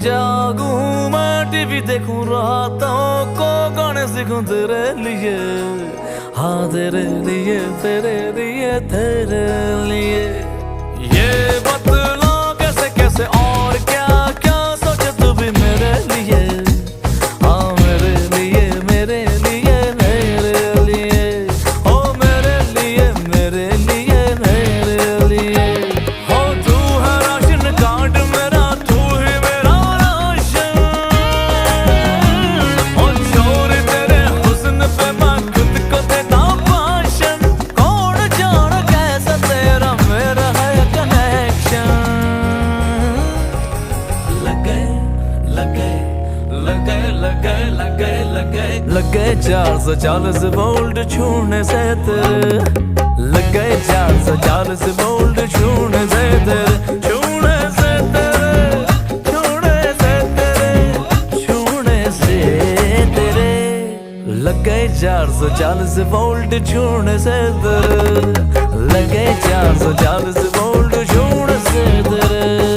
जागूं मैं टीवी देखूं रातों को गाने सीखूं तेरे लिए, हाँ तेरे लिए तेरे लिए तेरे लिए। ये बतला कैसे कैसे और क्या क्या सोचे तू भी मेरे लिए, हाँ मेरे लिए मेरे लिए मेरे लिए, ओ मेरे लिए मेरे लिए मेरे लिए। हो तू है राशन कार्ड मेरा, तू ही मेरा राशन, ओ चोर तेरे हुस्न पे मैं खुद को देता भाषण। कौन जाने कैसा तेरा मेरा है कनेक्शन। लगे 440 वोल्ट छूने से तेरे, लगे 440 वोल्ट छूने से तेरे, छूने से तेरे, छूने से तेरे, छूने से तेरे। लगे 440 वोल्ट छूने से तेरे, लगे 440 वोल्ट छूने से तेरे।